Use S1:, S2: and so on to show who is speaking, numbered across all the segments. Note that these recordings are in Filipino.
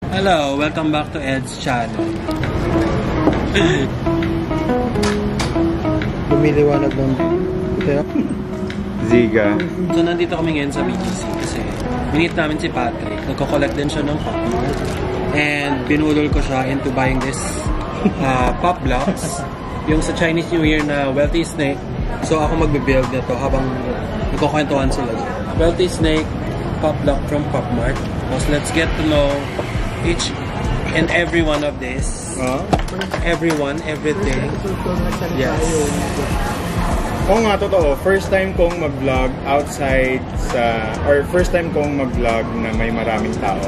S1: Hello, welcome back to Ed's channel.
S2: Lumiliwanag ng Ziga.
S1: So nandito kami ngayon sa BGC kasi minit namin si Patrick. Nagko-collect din siya ng pop. And binulol ko siya into buying this pop blocks. Yung sa Chinese New Year na Wealthy Snake. So ako magbe-build nito habang nagkukwentuhan sila. Wealthy Snake pop block from Pop Mart. So let's get to know each and every one of this. Everyone, everything. Yes.
S2: Oo nga, totoo. First time kong mag-vlog outside or first time kong mag-vlog na may maraming tao.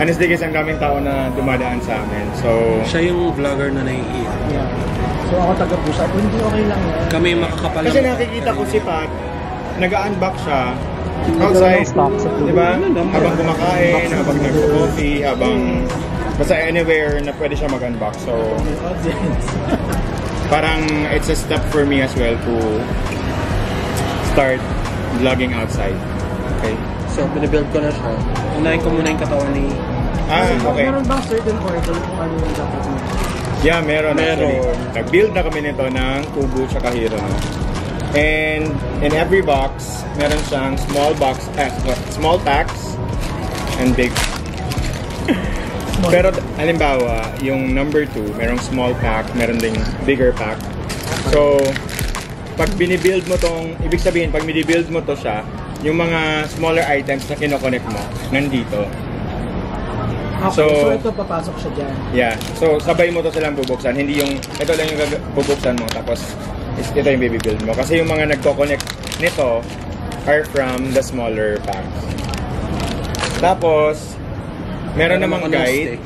S2: Honestly guys, ang daming tao na dumadaan sa amin. So,
S1: siya yung vlogger na naiiyak.
S3: Yeah. So ako taga-pusa. Hindi okay lang yan.
S1: Kami makakapal.
S2: Kasi nakikita ko si Pat, nag-unbox siya outside. Diba? Habang kumakain, habang nag-coffee, habang basta anywhere na pwede siya mag-unbox. So, parang it's a step for me as well to start vlogging outside. Okay?
S1: So, binibuild ko na siya. Unahin ko muna yung katawan ni...
S2: okay.
S3: Meron bang certain order kung ano yung dapat mo?
S2: Yeah, meron. Nag-build na kami nito ng Kubo tsaka Hero. And in every box, meron siyang small packs and big. Pero halimbawa, yung number 2, merong small pack, meron ding bigger pack. So, pag binibuild mo tong, ibig sabihin, pag binibuild mo to siya, yung mga smaller items na kinoconnect mo, nandito.
S3: Okay, so ito papasok siya dyan.
S2: Yeah. So, sabay mo to silang bubuksan. Hindi yung, ito lang yung bubuksan mo, tapos ito yung baby-build mo. Kasi yung mga nagko-connect nito are from the smaller packs. Tapos, meron namang guide.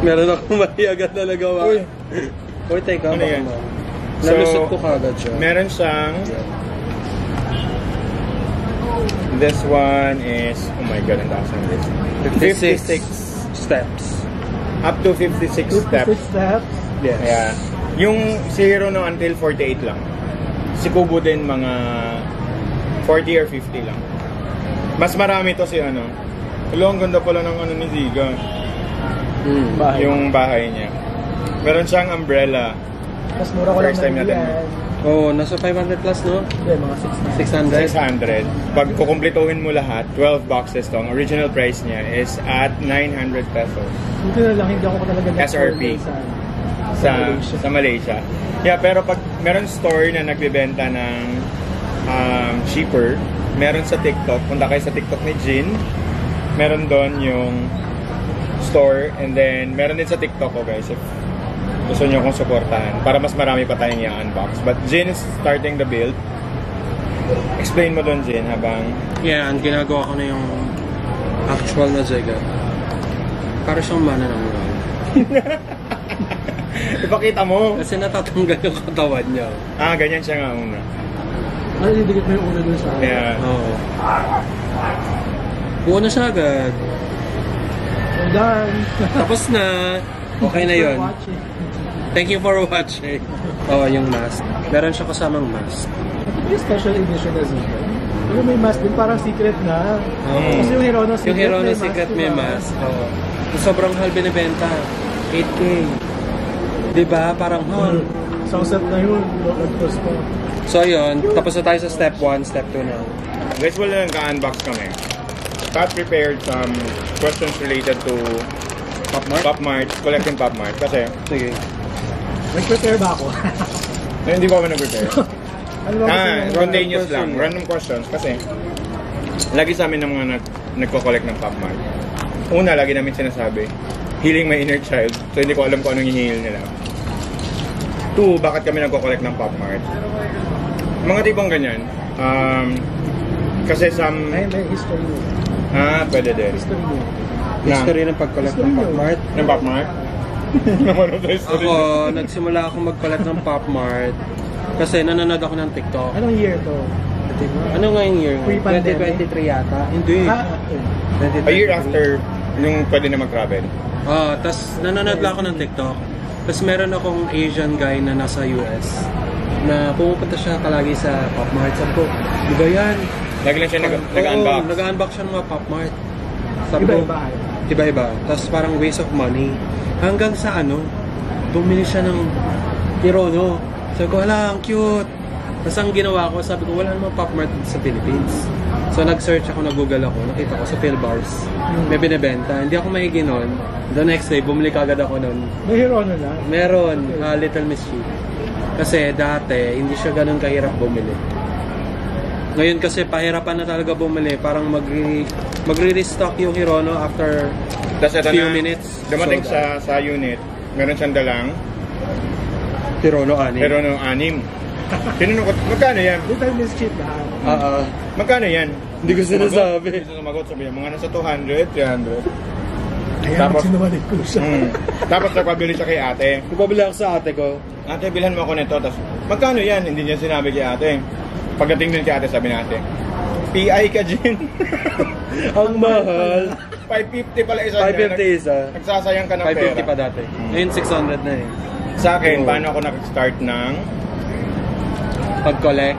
S1: Meron akong mali agad na nagawa. Uy, teka.
S2: Ano yan?
S1: Nalusot ko kagad siya.
S2: Meron siyang... This one is... Oh my God, ang taas ng this. 56
S1: steps.
S2: Up to 56 steps.
S3: 56 steps?
S2: Yes. Yeah. Yung si Hero no, until 48 lang. Si Kubo din mga 40 or 50 lang. Mas marami to si ano. Hello, ang ganda pala ng ano ni Ziga. Yung bahay niya. Meron siyang umbrella.
S3: Mas mura ko lang
S2: First time natin.
S1: Oo, nasa 500 plus, no?
S3: Hindi, mga
S1: 600.
S2: 600. Pag kukumplituhin mo lahat, 12 boxes to. Ang original price niya is at 900 pesos.
S3: Ito na lang, hindi ako talaga
S2: SRP. Sa Malaysia. Yeah, pero pag meron store na nagbebenta ng cheaper, meron sa TikTok. Punta kayo sa TikTok ni Jin. Meron doon yung store, and then meron din sa TikTok ko guys if gusto nyo akong supportahan para mas marami pa tayong i-unbox. But Jin is starting the build. Explain mo doon, Jin, habang...
S1: Yeah, ang ginagawa ko na yung actual na Ziga. Para siyang mana ng mga.
S2: Ipakita mo.
S1: Kasi natatanggal yung katawan niya.
S2: Ganyan siya nga una.
S3: Ay, didikit mo yung ulo dun sa...
S2: Yeah.
S1: Oo. Buo na siya agad.
S3: Well done.
S1: Tapos na. Okay na yun. Thank you for watching. Yung mask. Meron siya kasamang mask.
S3: May special edition na Ziga. Pero may mask din, parang secret na. Kasi yung Hero no Secret,
S1: yung Hero no Secret may mask. Sobrang hal binibenta. 8K. Diba? Parang
S3: Isang set na yun.
S1: So yun, tapos na tayo sa step 1, step 2 na.
S2: Guys, wala lang ka-unbox kami. Pat prepared some questions related to Pop Mart, collecting Pop Mart. Kasi,
S1: sige.
S3: Nag-prepare ba ako?
S2: Hindi ko ako nag-prepare. Spontaneous lang.
S1: Question.
S2: Random questions. Kasi, lagi sa amin ng mga nagko-collect ng Pop Mart. Una, lagi namin sinasabi, healing my inner child. So, hindi ko alam kung anong i-heal nila. 2, bakit kami nagko-collect ng Pop Mart? Mga tipong ganyan. Kasi
S3: May history mo.
S2: Pwede din.
S1: History ng pag-collect ng Pop Mart.
S2: Ng Pop Mart?
S1: Ako, nagsimula akong mag-collect ng Pop Mart kasi nanonood ako ng TikTok.
S3: Anong year to?
S1: Ano nga yung year?
S3: Pre-pandemic?
S1: 2023 yata. Hindi.
S2: A year after yung pwede na mag-travel.
S1: Tapos nanonood lang ako ng TikTok. Tapos meron akong Asian guy na nasa US na pumupunta siya kalagi sa Pop Mart. Sabi ko, di ba yan?
S2: Lagi lang siya nag-unbox.
S1: Nag-unbox siya ng mga Pop Mart. Sabi
S3: Iba
S1: ko,
S3: yung bahay.
S1: iba-iba. Tapos parang waste of money. Hanggang sa bumili siya ng Hirono. Sabi ko, hala, ang cute. Tapos ang ginawa ko, sabi ko, wala namang Pop Mart sa Philippines. So nag-search ako, nag-google ako, nakita ko sa Philbars. May binibenta. Hindi ako maigi nun. The next day, bumili kagad ako nun.
S3: May Hirono na?
S1: Meron, Little Miss Chief. Kasi dati, hindi siya ganun kahirap bumili. Ngayon kasi pahirapan na talaga bumili. Parang magre-restock yung Hirono after few minutes.
S2: Dumating sa unit, meron siyang dalang
S1: Hirono 6.
S2: Hirono 6. Tinanong ko, magkano yan?
S3: Little Miss Chief lahat.
S2: Magkano yan?
S1: Hindi ko sinasabi.
S2: Hindi ko sumagot, sabi niya, mga nasa 200, 300.
S3: Ayan,
S2: Tapos,
S3: sinumalik ko siya.
S2: Tapos nagpabili siya kay ate.
S1: Nagpabili ako sa ate ko.
S2: Ate, bilhan mo ako nito. Tapos, magkano yan? Hindi niya sinabi kay ate. Pagdating din kay ate, sabi ni ate, PI ka, Jin.
S1: Ang mahal.
S2: 550 pala isa.
S1: 550 isa.
S2: Nagsasayang ka ng pera.
S1: 550 pa dati. Ngayon 600 na eh.
S2: Sa akin, paano ako nag-start ng
S1: pag-collect?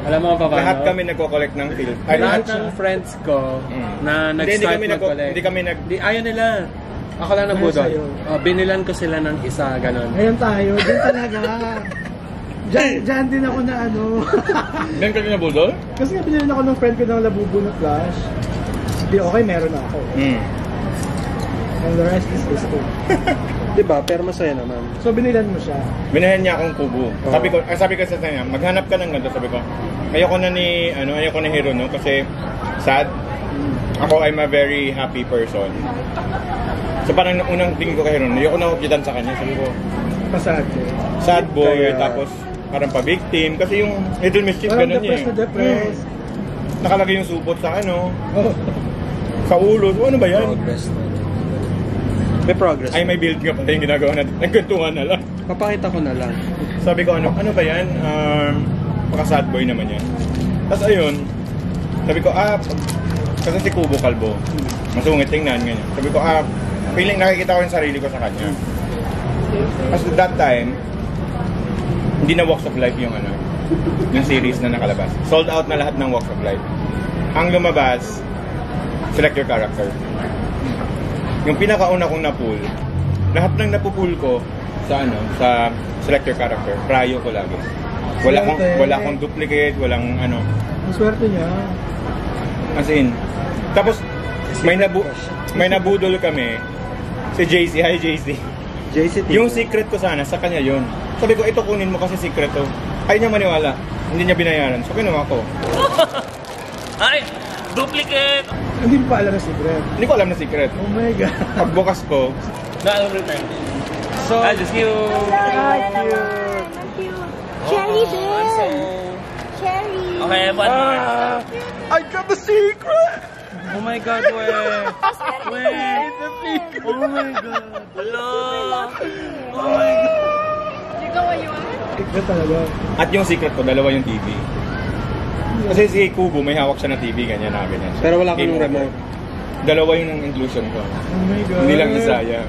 S1: Alam mo pa paano?
S2: Lahat kami nagko-collect ng film.
S1: Lahat ng friends ko na nag-start mag-collect.
S2: Hindi kami
S1: ayaw nila. Ako lang nabudol. Binilan ko sila ng isa, ganun.
S3: Ngayon tayo, din talaga. Diyan din ako na
S2: Diyan ka din nabudol?
S3: Kasi nga binilan ako ng friend ko ng Labubu na flash. Di okay, meron ako. And the rest is history.
S1: Diba? Pero masaya naman.
S3: So binilan mo siya?
S2: Binahan niya akong kubo. Sabi ko sa kanya, maghanap ka ng ganito. Sabi ko, ayoko na Hirono kasi sad. Ako, I'm a very happy person. So parang unang tingin ko kay Hirono, ayoko na hukitan sa kanya. Sabi ko,
S3: Pasad.
S2: Sad boy, tapos parang pa-victim. Kasi yung Little Miss Chief, ganun niya eh.
S3: Depressed.
S2: Nakalagay yung supot sa sa ulo. So, ano ba yan?
S1: May progress.
S2: Ay, may build nga pala yung ginagawa natin. Nagkwentuhan na lang.
S1: Papakita ko na lang.
S2: Sabi ko, ano ba yan? Paka-sad boy naman yan. Tapos ayun, sabi ko, kasi si Kubo Kalbo, masungit tingnan, ganyan. Sabi ko, feeling nakikita ko yung sarili ko sa kanya. As that time, hindi na Walks of Life yung yung series na nakalabas. Sold out na lahat ng Walks of Life. Ang lumabas, Select Your Character. Yung pinakauna kong na-pull, lahat ng napupull ko sa Select Your Character, prayo ko lagi. Wala akong duplicate, walang
S3: Ang swerte niya.
S2: As in. Tapos, may nabudol kami si JC. Hi, JC. Yung secret ko sana, sa kanya yun. Sabi ko, ito kunin mo kasi secret to. Ayaw niya maniwala. Hindi niya binayaran. So, kinuha ko.
S4: Ay! Duplicate!
S3: Hindi mo pa alam na secret.
S2: Hindi ko alam na secret.
S3: Oh my God.
S2: Pagbukas ko,
S4: return.
S1: So
S4: just cute.
S5: Cherry bear. Cherry.
S4: Okay, one more.
S2: I got the secret!
S1: oh my God, wait. Oh my God.
S4: Hello.
S1: Oh my God.
S3: Secret talaga.
S2: At yung secret ko, dalawa yung TV. Kasi si Kubo, may hawak siya na TV, ganyan na ganyan.
S1: Pero wala kang
S2: Game over.
S1: remote.
S2: Dalawa yung inclusion ko.
S3: Oh my God.
S2: Hindi lang isa, yeah.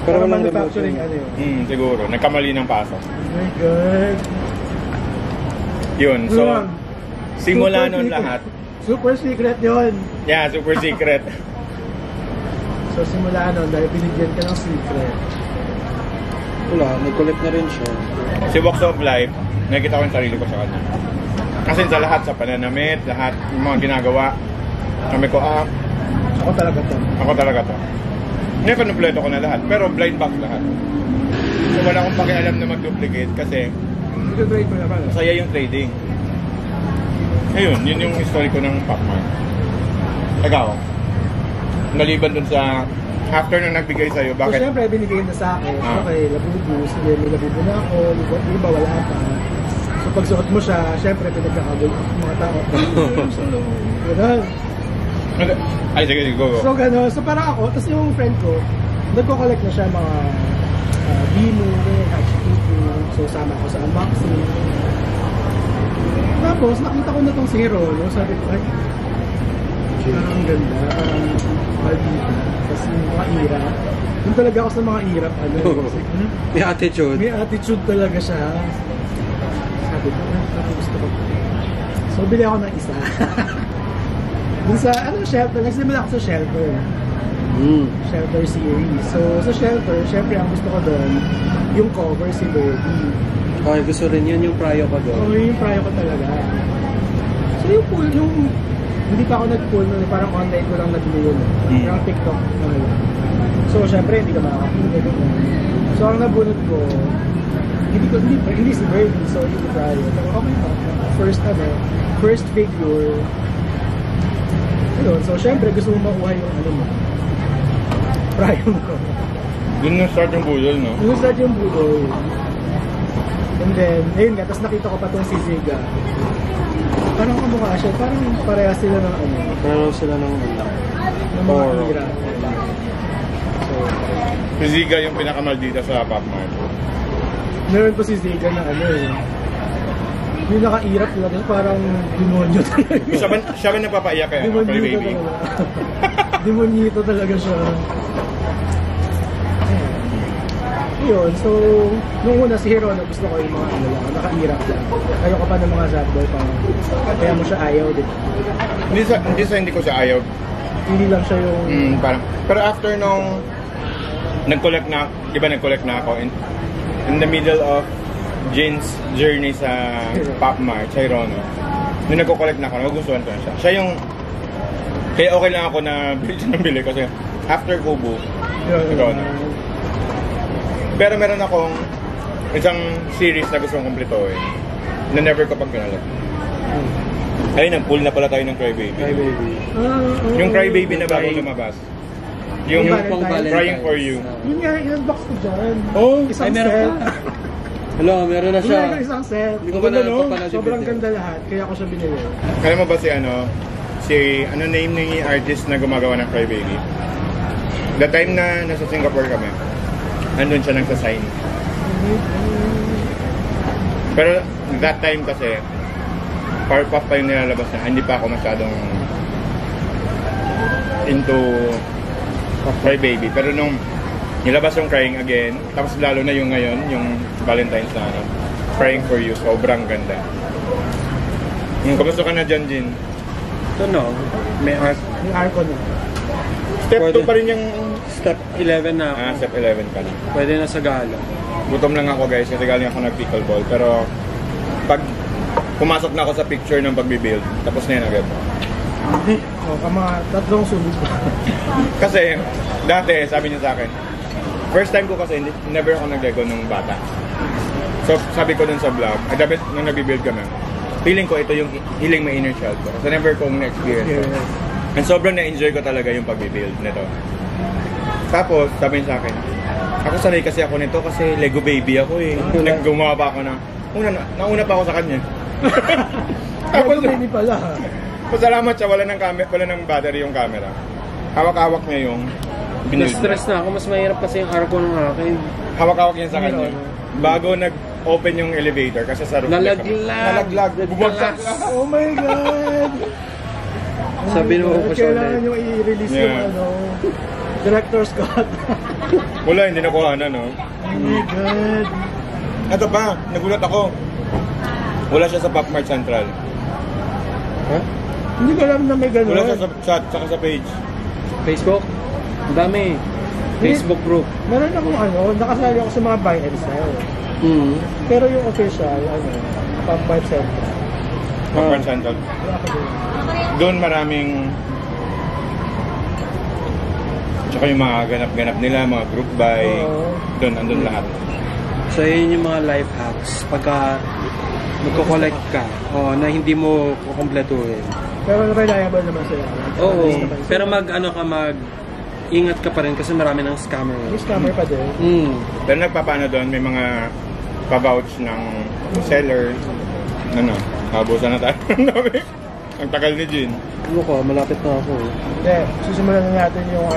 S3: Pero
S1: walang
S3: manufacturing
S1: remote
S3: yun.
S2: Siguro. Nagkamali ng pasok.
S3: Oh my God.
S2: Yun, so,
S3: Yun.
S2: simula
S3: Super
S2: nun
S3: secret.
S2: lahat.
S3: Super secret yun.
S2: Yeah, super secret.
S3: So simula dahil binigyan ka ng secret.
S1: Wala, nag-collect na rin siya.
S2: Si Walks of Life, nakikita ko yung sarili ko sa kanya. Kasi sa lahat, sa pananamit, lahat, yung mga ginagawa, sabi ko,
S3: Ako talaga to.
S2: ako talaga to. Ngayon, kinumpleto ko na lahat, pero blind box lahat. So wala akong pakialam na mag-duplicate kasi
S3: Ito-trade mo naman.
S2: masaya yung trading. Ayun, yun yung story ko ng Pop Mart. Ikaw, naliban dun sa after nang nagbigay sa'yo,
S3: So
S2: bakit?
S3: syempre binigay na sa akin. Okay, Labubu. Sige, may Labubu na ako. Yung iba wala pa. So pag suot mo siya, syempre pinagkakagol ang mga tao. Ganun.
S2: Ay, sige, go.
S3: So gano'n. So parang ako, tapos yung friend ko, nagko-collect na siya mga Bimo, Hachikiku. So sama ako sa unboxing. Tapos nakita ko na tong si Hirono. Sabi ko, ay, ang ganda. Maldita. Kasi mga irap. Yung talaga ako sa mga irap.
S1: May attitude.
S3: May attitude talaga siya. Sabi ko, parang gusto ko. So bili ako ng isa. Dun sa, shelter. Nagsimula ako sa shelter. Shelter series. So, sa Shelter, syempre ang gusto ko doon, yung cover si Birdie.
S1: Okay, gusto rin yun yung prayo ko doon.
S3: So, yun yung prayo ko talaga. So, yung pool, hindi pa ako nag-pool nun, parang online ko lang nag-pool yun. Parang TikTok na lang. So, syempre, hindi ka makakapili. So, ang nabunod ko, hindi si Birdie, so hindi prayo. Pero okay pa. First figure. Ayun, so syempre gusto mo makuha yung prayo mo.
S2: Doon na start yung budol, no?
S3: Doon start yung budol. And then, ayun nga, tapos nakita ko pa tong si Ziga. Parang kamukha siya, parang pareha sila ng
S1: Pero sila ng
S3: mga hira. So,
S2: Si Ziga yung pinakamaldita sa Pop Mart.
S3: meron pa si Ziga na yung nakairap talaga, parang demonyo talaga.
S2: Siya ba napapaiyak kaya? Cry Baby?
S3: Demonyito talaga siya. Yun, so, nung una si Hero, gusto ko yung mga nakairap lang. Ayoko pa ng mga sad boy, kaya mo siya ayaw, di ba?
S2: Hindi ko siya ayaw.
S3: Hindi lang siya yung...
S2: Parang, pero after nung nag-collect na ako in the middle of Jin's journey sa Pop Mart, sa Hirono, nung nagko-collect na ako, nagugustuhan ko na siya. Siya yung... Kaya okay lang ako na bili kasi after Kubo, Hirono. Pero meron akong isang series na gusto kong kumpletuhin na never ko pag pinalap. Ay, nag-pull na pala tayo ng Cry Baby. Yung Cry Baby na bago lumabas. Yung Crying for You.
S3: Yun nga, ilang box ko dyan. Isang
S1: meron
S3: set.
S1: pa. Hello, meron na siya.
S3: Meron isang set.
S1: Hindi ko pa napapanood.
S3: Sobrang ganda lahat, kaya ako siya binili.
S2: Kaya mo ba ano name ng artist na gumagawa ng Cry Baby? The time na nasa Singapore kami, andun siya nagsasign. Pero that time kasi, Powerpuff pa yung nilalabas na, hindi pa ako masyadong into Cry Baby. Pero nung nilabas yung Crying Again, tapos lalo na yung ngayon, yung Valentine's na Crying for You, sobrang ganda. Kamusta ka na dyan, Jin?
S1: Ito no, may arc.
S3: Yung arco na.
S2: Step 2 pa rin yung...
S1: Step 11 na ako.
S2: Step 11 pa na.
S1: Pwede na sa gala.
S2: Gutom lang ako guys, kasi galing ako nag-pickleball. Pero pag pumasok na ako sa picture ng pagbibuild, tapos na yun agad.
S3: Mga 3 sunod pa.
S2: Kasi dati sabi niya sa akin, first time ko kasi never ako nag-lego nung bata. So sabi ko dun sa vlog, dapat nung nag-build kami, feeling ko ito yung healing my inner child ko. Kasi never kong na-experience. And sobrang na-enjoy ko talaga yung pag-build nito. Tapos sabi niya sa akin, ako sanay kasi ako nito kasi Lego baby ako eh. Naggumawa pa ako na, nauna pa ako sa kanya.
S3: Tapos hindi pala.
S2: Pasalamat siya, wala ng battery yung camera. Hawak-hawak niya yung binuild.
S1: Na-stress na ako, mas mahirap kasi yung arco ng akin.
S2: Hawak-hawak niya sa kanya. Bago nag-open yung elevator kasi sa roof. Nalaglag. Bumagsak.
S3: Oh my God!
S1: Sabi mo ko siya
S3: kailangan nyo i-release yung director's cut.
S2: Wala, hindi nakuha na, no?
S3: Oh my God!
S2: Ito pa, nagulat ako. Wala siya sa Pop Mart Central.
S1: Huh?
S3: Hindi ko alam na may gano'n.
S2: Wala siya sa chat, saka sa page.
S1: Facebook? Ang dami. Facebook group.
S3: Meron akong nakasali ako sa mga buy and sell. Pero yung official, Pop Mart Central.
S2: Pop Mart Central. Doon maraming tsaka yung mga ganap-ganap nila, mga group buy. Doon, andun lahat.
S1: So yun yung mga life hacks pagka magko-collect ka na hindi mo kukumpletuhin.
S3: Pero reliable naman sila.
S1: Oo, pero ingat ka pa rin kasi marami ng scammer.
S3: May scammer pa din.
S2: Pero nagpapaano doon, may mga pa-vouch ng seller. Kabusan na tayo. Ang tagal ni Jin.
S1: Malapit na ako.
S3: Hindi, susimulan na natin yung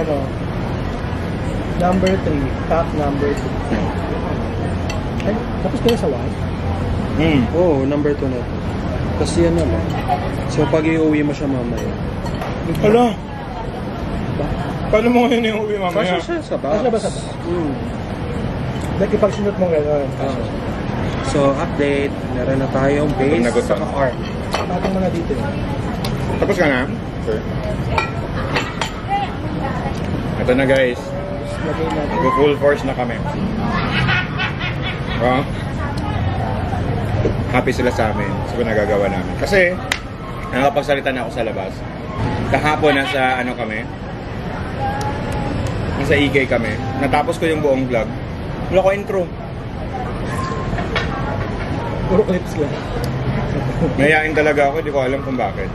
S3: number 3, top number 2. Ay, tapos kayo sa 1?
S1: Oo, number 2 na ito. Kasi yan naman. So pag i-uwi mo siya mamaya.
S2: Hala! Paano mo ngayon i-uwi mamaya?
S1: Kasi siya sa box.
S3: Siya ba sa box? Pag-sinot mo gano'n.
S1: So update, meron na tayong base sa arc.
S3: Patong mo na dito.
S2: Tapos ka na? Sure. Ito na guys.
S3: Lagay natin.
S2: Mag-full force na kami. Oh. Happy sila sa amin sa nagagawa namin. Kasi, nakapagsalita na ako sa labas. Kahapon nasa ano kami, nasa EK kami. Natapos ko yung buong vlog. Wala ko intro.
S3: Puro clips lang.
S2: Nayain talaga ako, di ko alam kung bakit.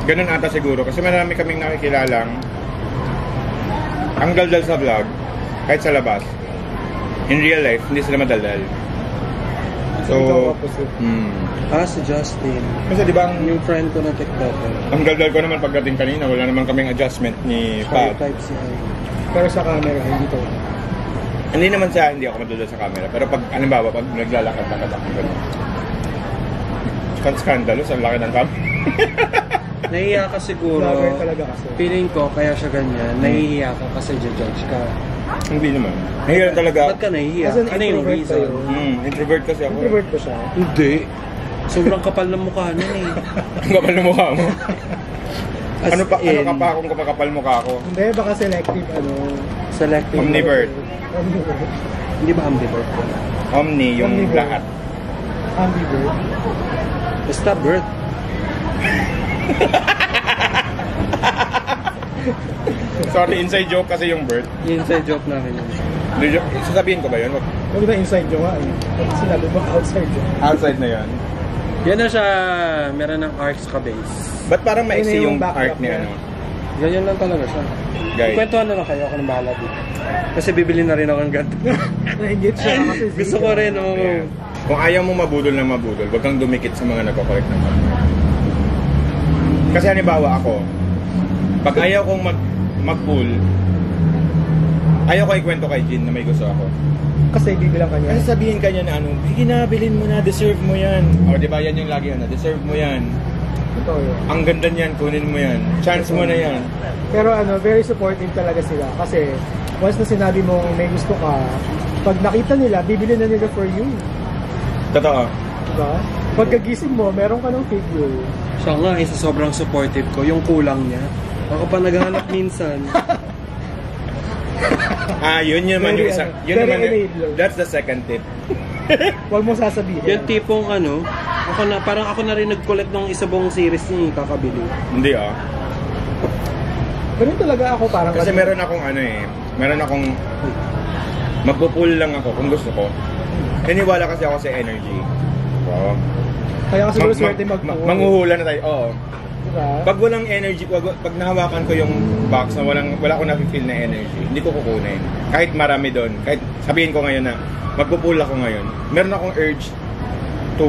S2: Ganun ata siguro. Kasi marami kaming nakikilalang ang daldal sa vlog, kahit sa labas. In real life, hindi sila madaldal. So,
S1: Si Justin.
S2: kasi di ba ang
S1: Yung friend ko na TikToker.
S2: Ang daldal ko naman pagdating kanina, wala naman kaming adjustment ni
S1: Shy
S2: Pat.
S1: type siya.
S3: Pero sa camera, hindi to.
S2: Hindi naman sa hindi ako madaldal sa camera. Pero pag, halimbawa, pag naglalakad-lakad ako gano'n. Scandalous, ang laki ng camera.
S1: Nahihiya ka siguro.
S3: Vlogger talaga kasi.
S1: Feeling ko, kaya siya ganyan. Nahihiya ka kasi judge ka.
S2: Hindi naman. Nahihiya talaga ako.
S1: Ba't ka nahihiya?
S3: As an
S1: Ano yung
S3: introvert
S1: reason?
S3: kayo?
S2: Introvert kasi ako.
S3: Introvert ba siya?
S1: Hindi. Sobrang kapal ng mukha nun eh.
S2: Ang kapal ng mukha mo.
S1: As
S2: ano
S1: in,
S2: ka pa kung kapakapal mukha ko?
S3: Hindi, baka selective,
S1: Selective.
S2: Omnivert.
S3: Omnivert.
S1: Hindi ba ambivert?
S2: Omni, yung
S3: Omnivert.
S2: lahat.
S3: Ambivert.
S1: Basta birth.
S2: Sorry, inside joke kasi yung bird.
S1: Inside joke namin yun.
S2: Sasabihin ko ba yun?
S3: Huwag na inside joke nga eh. Sinabi mo outside joke.
S2: Outside na yun.
S1: Yan na siya, meron ng arcs ka base.
S2: Ba't parang maiksi
S3: Yun na yung
S2: yung
S3: backdrop
S2: art ni
S3: niya.
S2: ano?
S1: Ganyan lang talaga siya.
S2: Guys.
S1: Kwentuhan na lang kayo, ako nang bahala dito. Kasi bibili na rin ako ng ganito.
S3: Nainggit siya kasi
S1: Gusto ko rin, oh.
S2: Yeah. Kung ayaw mo mabudol na mabudol, huwag kang dumikit sa mga nagko-collect ng camera. Kasi halimbawa ako, pag ayaw kong mag-pull, ayaw ko ikwento kay Jin na may gusto ako.
S3: Kasi bibilang kanya.
S2: Kasi sabihin kanya na ano, sige na, bilhin mo na, deserve mo yan. O diba, yan yung lagi ano, deserve mo yan.
S3: Totoo yun.
S2: Ang ganda niyan, kunin mo yan. Chance mo na yan.
S3: Pero very supportive talaga sila. Kasi once na sinabi mo may gusto ka, pag nakita nila, bibili na nila for you.
S2: Totoo.
S3: Diba? Pagkagising mo, meron ka ng figure.
S1: Siya nga, isa sobrang supportive ko. Yung kulang niya. Ako pa naghahanap minsan.
S2: Yun naman
S3: Very,
S2: yung isa. Yun
S3: very
S2: naman
S3: enabler.
S2: that's the second tip.
S3: Huwag mo sasabihin.
S1: Yung tipong parang ako na rin nag-collect ng isa buong series niya, kakabili.
S2: Hindi
S3: Ganun talaga ako parang
S2: Kasi meron akong magpo-pull lang ako kung gusto ko. Naniwala kasi ako sa energy. So,
S3: Kaya kasi siguro swerte mag-pull.
S2: manghuhula na tayo. Oo.
S3: Diba?
S2: Pag walang energy, pag nahawakan ko yung box na wala ko na-feel na energy, hindi ko kukunin. Kahit marami doon, kahit sabihin ko ngayon na magpo-pull ako ngayon, meron akong urge to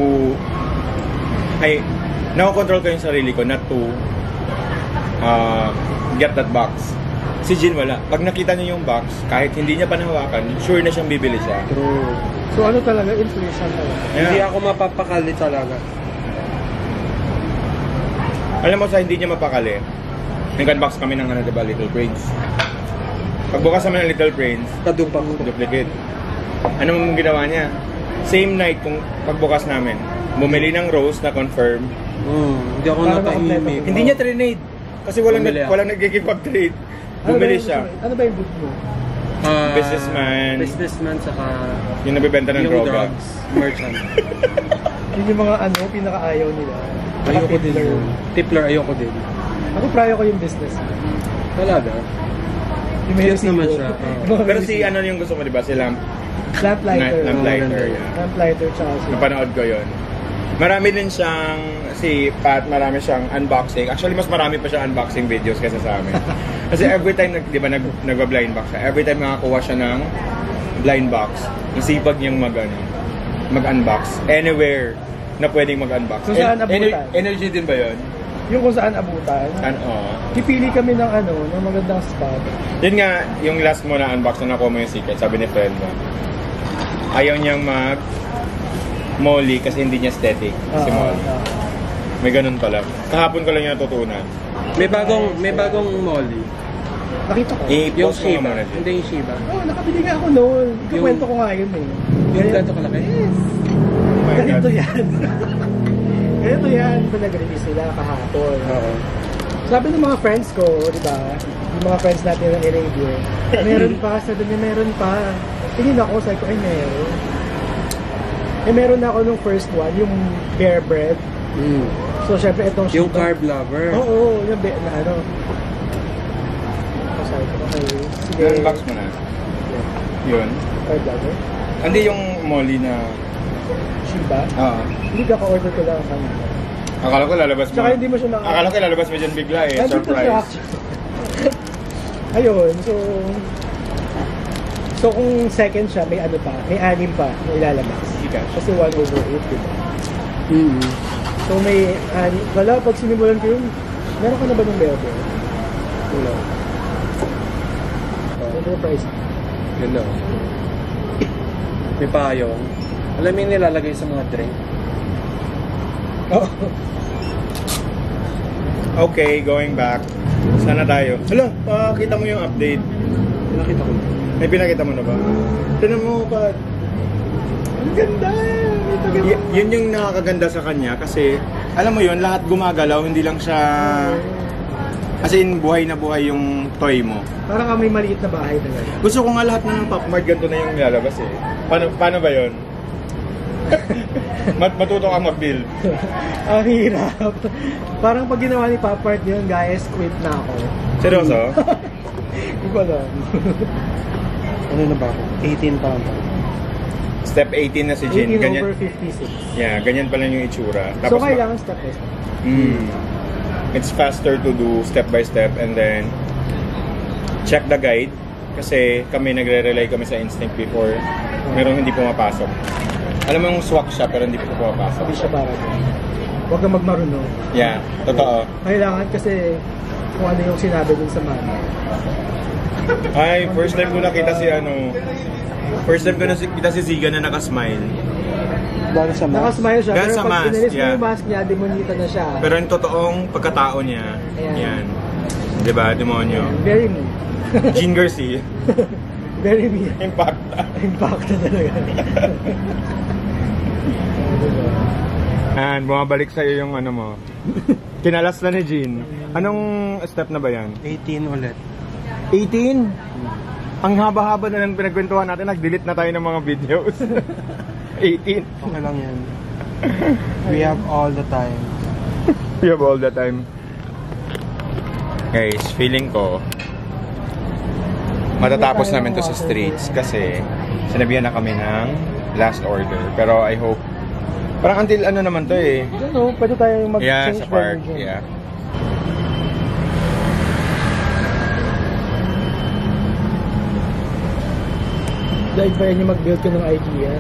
S2: nakokontrol ko yung sarili ko not to get that box. Si Jin wala. Pag nakita niya yung box, kahit hindi niya pa nahawakan, sure na siyang bibili siya.
S1: True.
S3: So ano talaga, influential talaga.
S1: Hindi ako mapapakali talaga.
S2: Alam mo sa hindi niya mapakali, nag-unbox kami ng diba, Little Prince. Pagbukas naman ng Little Prince,
S1: Kadupa ko.
S2: duplicate. Ano mong ginawa niya? Same night kung pagbukas namin, bumili ng rose na confirm.
S1: Hindi ako
S3: Parang
S1: nakaimik.
S3: kompleto.
S2: Hindi niya trade kasi walang
S1: Bumili ako.
S2: walang nagkikipag-trade. Bumili siya.
S3: Ano ba yung book mo?
S2: Businessman,
S1: saka
S2: yung nabibenta ng
S1: yung
S2: droga.
S1: drugs, merchant.
S3: Yun yung mga pinaka-ayaw nila.
S1: Ayoko din
S3: Tipler.
S1: yun. Tipler, ayoko din.
S3: Ako prayo ko yung business.
S1: Talaga?
S3: Yung may
S1: Yes naman
S3: resibo.
S1: siya.
S3: Yung mga
S2: Pero si
S3: resibo.
S2: ano yung gusto mo, diba? Si
S3: Lamplighter.
S2: Lamplighter. Yeah.
S3: Lamplighter tsaka si...
S2: Napanood ko yun. Marami din siyang, si Pat, marami siyang unboxing. Actually, mas marami pa siyang unboxing videos kaysa sa amin. Kasi every time, di ba, nagba-blind box siya, every time nakakuha siya ng blind box, nasipag niyang mag-unbox. Anywhere na pwedeng mag-unbox.
S3: So, saan abutan?
S2: Energy din ba yun?
S3: Yung kung saan abutan. Pipili kami ng ng magandang spot.
S2: Yun nga, yung last mo na unbox na nakuha mo yung secret, sabi ni friend mo, ayaw niyang Molly kasi hindi niya aesthetic si Molly. May ganun pala. Kahapon ko lang yung natutunan.
S1: May bagong Molly.
S3: Nakita ko.
S1: Yung
S2: I-post ko nga
S1: Shiba.
S2: muna din.
S1: Hindi yung Shiba.
S3: Nakabili nga ako noon. Ikakwento ko nga yun eh.
S1: Yung ganito kalaki?
S3: Yes.
S2: Oh my
S3: Ganito
S2: God.
S3: yan. Ganito yan. Pinag-release nila kahapon.
S1: Oo.
S3: Sabi ng mga friends ko, di ba? Yung mga friends natin ng radio, meron pa, sabi niya meron pa. Tingin ako, sabi ko, ay meron. Meron ako nung first one, yung bare bread. So, syempre, itong
S1: Yung carb lover.
S3: Oo, yung na ano. So, sabi ko, okay. Sige.
S2: Unbox mo na. Yun.
S3: Carb lover.
S2: Hindi yung Molly na...
S3: Shiba.
S2: Oo.
S3: Hindi ka ka-order ko lang kanina.
S2: Akala ko lalabas mo.
S3: Tsaka hindi mo siya
S2: Akala ko lalabas mo dyan bigla eh.
S3: Nandito siya
S2: Surprise.
S3: actually. Ayun, so kung second siya, may ano pa, may 6 pa na ilalabas. Kasi 1/8, diba? So may 6, wala, pag sinimulan ko yun, meron ka na ba ng bebe? Wala. Ano yung price?
S1: Yun lang. May payong. Alam mo yung nilalagay sa mga drink?
S3: Oh.
S2: Okay, going back. Sana tayo. Hala, pakita mo yung update.
S1: Nakita ko.
S2: May pinakita mo na ba? Tinan mo pa.
S3: Ang ganda!
S2: Yun yung nakakaganda sa kanya kasi alam mo yun, lahat gumagalaw, hindi lang siya as in buhay na buhay yung toy mo.
S3: Parang may maliit na bahay talaga.
S2: Gusto ko nga lahat ng Pop Mart ganito na yung nilalabas eh. Paano ba yun? Matuto ka mag-build.
S3: Ang hirap. Parang pag ginawa ni Pop Mart yun, guys, quit na ako.
S2: Seryoso?
S3: Hindi ko alam.
S1: Ano na ba ako? 18 pa ako.
S2: Step 18 na si Jin.
S3: 18
S2: Ganyan.
S3: over 56.
S2: Yeah, ganyan pa lang yung itsura.
S3: So kailangan step by step.
S2: It's faster to do step by step and then check the guide kasi kami nagre-rely kami sa instinct before merong hindi pumapasok. Alam mo yung swak siya pero hindi po pumapasok.
S3: Hindi siya para. Huwag kang magmarunong.
S2: Yeah, totoo.
S3: Kailangan kasi kung ano yung sinabi dun sa mama.
S2: Ay, first time ko nakita si First time ko nakita si Ziga na nakasmile.
S1: Bago sa mask?
S3: Nakasmile siya,
S2: Dahil
S3: pero
S2: sa
S3: pag
S2: mask,
S3: pinalis mo
S2: yeah.
S3: yung mask niya, demonita na siya.
S2: Pero yung totoong pagkatao niya,
S3: Ayan.
S2: yan. Diba, demonyo.
S3: Very mean.
S2: Jean Garcia,
S3: Very mean.
S2: impact.
S3: Impact na talaga.
S2: And bumabalik sa'yo yung ano mo. Kinalas na ni Jean. Anong step na ba yan?
S1: 18 ulit.
S2: 18? Ang haba-haba na ng pinagkwentuhan natin, nag-delete na tayo ng mga videos. 18.
S1: Okay lang yan. We have all the time.
S2: We have all the time. Guys, feeling ko matatapos namin to sa streets kasi sinabihan na kami ng last order. Pero I hope parang until ano naman to eh.
S3: Ano, pwede tayo mag-change
S2: Yeah, sa park.
S3: venue dyan.
S2: Yeah.
S3: Like pa yan yung mag-build ka ng IKEA.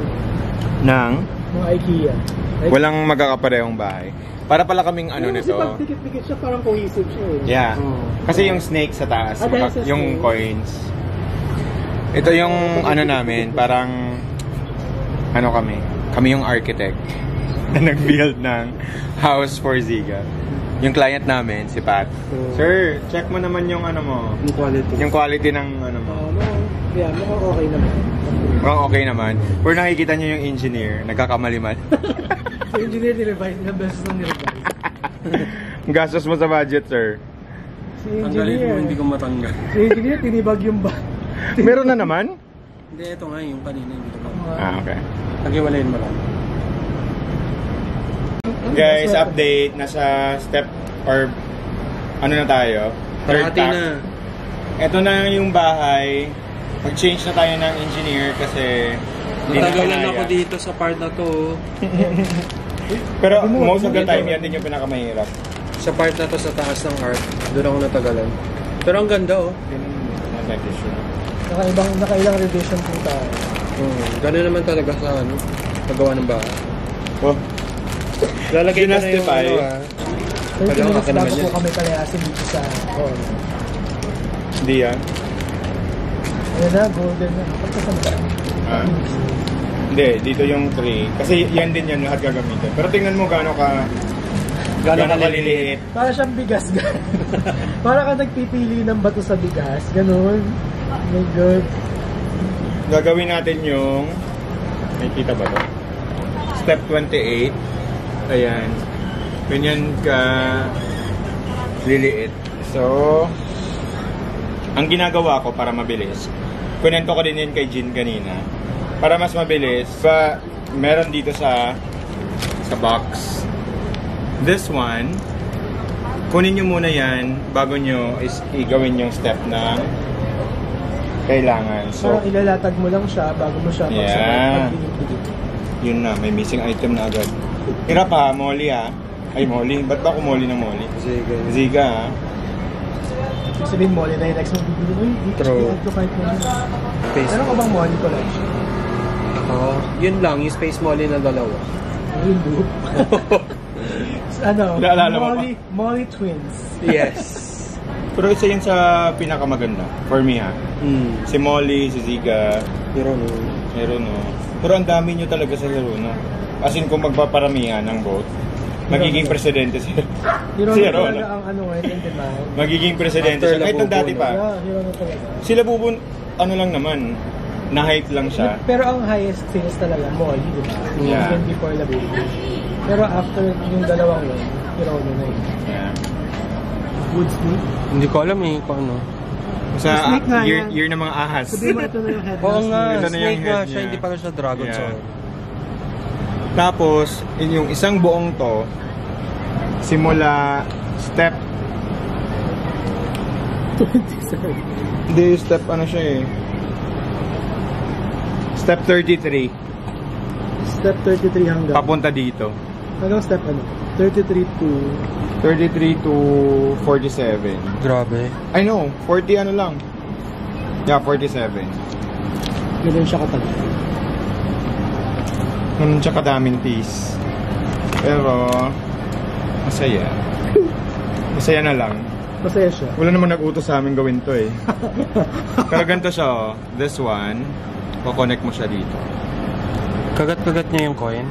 S2: Nang
S3: Ng IKEA. Like,
S2: walang magkakaparehong bahay. Para pala kaming ano
S3: kasi
S2: nito.
S3: pag dikit-dikit siya, parang cohesive siya eh.
S2: Yeah.
S1: Oh.
S2: Kasi yung snake sa taas,
S3: Ah, dahil sa
S2: yung
S3: snake.
S2: coins. Ito yung ano namin, parang ano kami yung architect na nag-build ng house for Ziga. Yung client namin, si Pat. Sir, check mo naman yung ano mo.
S1: Yung quality.
S2: Yung quality ng ano mo.
S3: Yeah, mukhang okay naman.
S2: Mukhang okay naman. Pero nakikita niyo yung engineer, nagkakamali man.
S3: So, engineer nirevise, ilang beses nang nirevise.
S2: Ang gastos mo sa budget, sir.
S3: Si
S1: Tanggalin mo,
S3: engineer,
S1: hindi ko matanggal.
S3: si engineer, tinibag yung ba?
S2: Meron na naman?
S1: Hindi, ito nga yung kanina. Hindi ko
S2: Ah, okay.
S1: Tagiwalayin mo lang.
S2: Guys, update. Nasa step or ano na tayo? Third
S1: Parati
S2: tack.
S1: na.
S2: Ito na yung bahay. Mag-change na tayo ng engineer kasi hindi na
S1: Natagalan
S2: kanaya.
S1: ako dito sa part na to.
S2: Pero most of the time, yan din yung pinakamahirap.
S1: Sa part na to sa taas ng heart. Doon ako natagalan. Pero ang ganda oh.
S3: Nakailang revision po tayo.
S1: Gano'n naman talaga sa ano, paggawa ng bahay.
S2: Oh,
S1: Lalagay ko na yung
S2: Ginastify.
S1: ano ah.
S3: 30
S1: Pwede
S3: minutes
S1: akin naman
S3: bago po
S1: yan.
S3: kami palayasin dito sa hall.
S2: hindi yan.
S3: Ayan na, golden na. Pagkasama ba?
S2: Ah. Hindi, dito yung tray. Kasi yan din yan lahat gagamitin. Pero tingnan mo gaano
S1: Gano'n
S2: kaliliit.
S3: Para siyang bigas. Para ka nagpipili ng bato sa bigas. Ganun. Oh my God.
S2: Gagawin natin yung nakikita ba to? Step 28. Ayan. Ganyan Liliit. So, ang ginagawa ko para mabilis, kunento ko din yun kay Jin kanina. Para mas mabilis, meron dito sa box. This one, kunin nyo muna yan bago nyo igawin yung step na kailangan. So,
S3: Parang ilalatag mo lang siya bago mo siya
S2: yeah. Yun na, may missing item na agad. Hirap ha, Molly ha. Ay, Molly. Ba't ba ako Molly na Molly? Ziga ha.
S3: Sabihin mo, na yung next mo bibili mo,
S1: True.
S3: ito kahit mo.
S1: Space.
S3: Meron ka bang Molly collection?
S1: Yun lang, yung Space Molly na dalawa.
S3: Yun, do. Ano?
S2: Naalala mo
S3: Molly Twins.
S1: Yes.
S2: Pero isa yun sa pinakamaganda. For me ha. Si Molly, si Ziga,
S1: Pero no.
S2: Pero ang dami nyo talaga sa Hirono. As in, kung magpaparamihan ng boat, magiging presidente si
S3: Hirono
S2: si
S3: talaga
S2: Hirono.
S3: ang ano ngayon in demand.
S2: Magiging presidente
S1: After
S2: siya. Kahit nung
S1: Labubo,
S2: dati pa.
S3: Yeah, Hirono talaga.
S2: Sila bubun, ano lang naman, na-hype lang siya.
S3: Pero ang highest sales talaga, Molly, di ba?
S2: Yeah.
S3: Even before Labubo. Pero after yung dalawang yun, Hirono na yun.
S2: Yeah.
S3: Good Snake.
S1: Hindi ko alam eh kung ano.
S2: Sa
S3: Snake nga yan.
S2: year ng mga ahas.
S3: Sabihin mo ito na yung head.
S1: Oo nga,
S2: Ito na yung
S1: snake nga
S2: head
S1: siya,
S2: niya.
S1: hindi pala siya dragon
S2: Yeah.
S1: sword.
S2: Tapos, yung isang buong to, simula step... Hindi, step ano siya eh. Step 33,
S3: Step 33 hanggang.
S2: papunta dito.
S3: Hanggang step ano? 33 to...
S2: 33 to 47.
S1: Grabe.
S2: I know, 40 ano lang. Yeah, 47.
S3: Ganun siya katagal.
S2: Ganun siya kadaming piece. Pero, masaya. Masaya na lang.
S3: Masaya siya.
S2: Wala naman nag-utos sa amin gawin to eh. Pero ganito siya, oh. This one, kukonect mo siya dito.
S1: Kagat-kagat niya yung coin.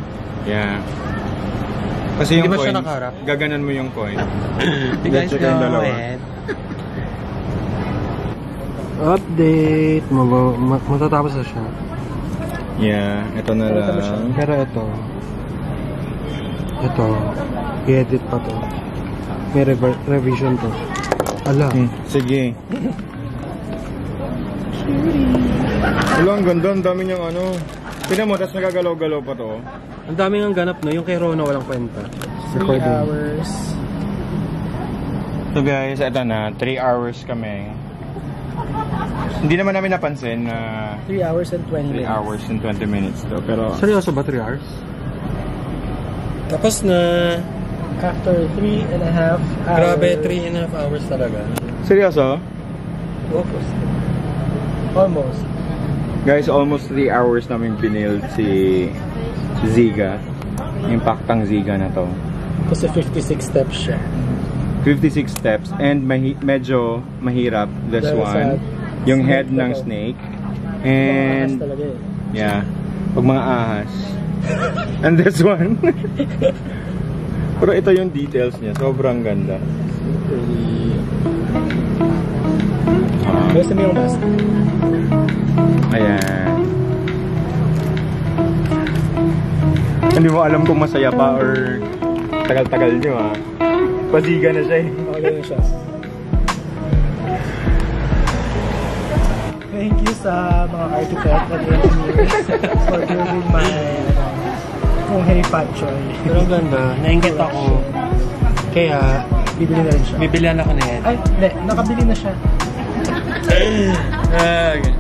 S2: Yeah. Kasi
S1: Hindi
S2: yung
S1: ba siya
S2: coin,
S1: nakaharap?
S2: gaganan mo yung coin.
S1: You guys
S2: Check yung
S1: go
S2: dalawa.
S1: ahead. Update. Matatapos na siya.
S2: Yeah, ito na lang.
S1: Pero ito. I-edit pa to. May revision to. Ala.
S2: Sige. Wala, ang ganda. Ang dami niyang ano. Tignan mo, tapos nagagalaw-galaw pa to.
S1: Ang daming ang ganap no. Yung kay Rona walang kwenta.
S3: 3 hours.
S2: So guys, ito na. 3 hours kami. Hindi naman namin napansin na
S3: 3 hours and 20
S2: 3
S3: minutes.
S2: hours and 20 minutes to. Pero
S1: Seryoso ba 3 hours? Tapos na.
S3: After 3 and a half hours.
S1: Grabe, 3.5 hours talaga.
S2: seryoso?
S3: Almost.
S2: Guys, almost 3 hours namin binild si Ziga. Yung paktang Ziga na to.
S3: Kasi 56 steps siya.
S2: 56 steps and medyo mahirap this
S3: Dahil sa
S2: one. Yung
S3: snake
S2: head ng
S3: na to.
S2: snake.
S3: Mga
S2: And
S3: ahas talaga eh.
S2: yeah, pag mga ahas. And this one. Pero ito yung details niya. Sobrang ganda.
S3: Gusto mo yung mask?
S2: Ayan. Hindi mo alam kung masaya pa or tagal-tagal nyo ha. Pasiga na siya eh.
S3: Okay na siya. Thank you sa mga architect at engineers for building my Kung Pat Choy.
S1: Pero ang ganda. Nainggit ako. Kaya,
S3: Bibili na rin siya.
S1: bibilihan ako na yan.
S3: Ay, hindi. Nakabili na siya.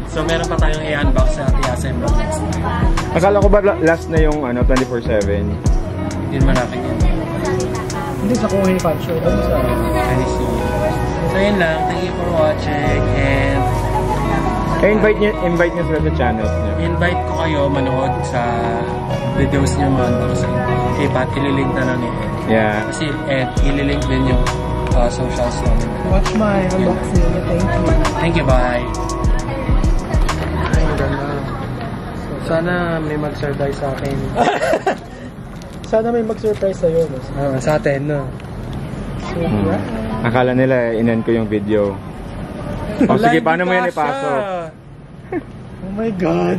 S1: So meron pa tayong i-unbox at i-assemble next time.
S2: Akala ko ba last na yung 24/7?
S1: Hindi naman natin yun.
S3: Hindi sa Kung Pat Choy. Ano sa...
S1: I see. So yun lang. Thank you for watching and
S2: invite niyo sila sa channels niyo.
S1: invite ko kayo manood sa videos niyo mga unboxing. Kay Pat, ililink na lang ni Ed.
S2: Yeah.
S1: Kasi Ed, ililink din yung socials namin.
S3: Watch my unboxing. Thank you.
S1: Thank you, bye! Ay, ganda. Sana may mag-surprise sa akin.
S3: Sana may mag-surprise sa'yo. No?
S1: Sa atin, no?
S3: Surprise.
S2: Akala nila inan ko yung video. O sige, paano mo yan ipasok?
S3: Oh my God.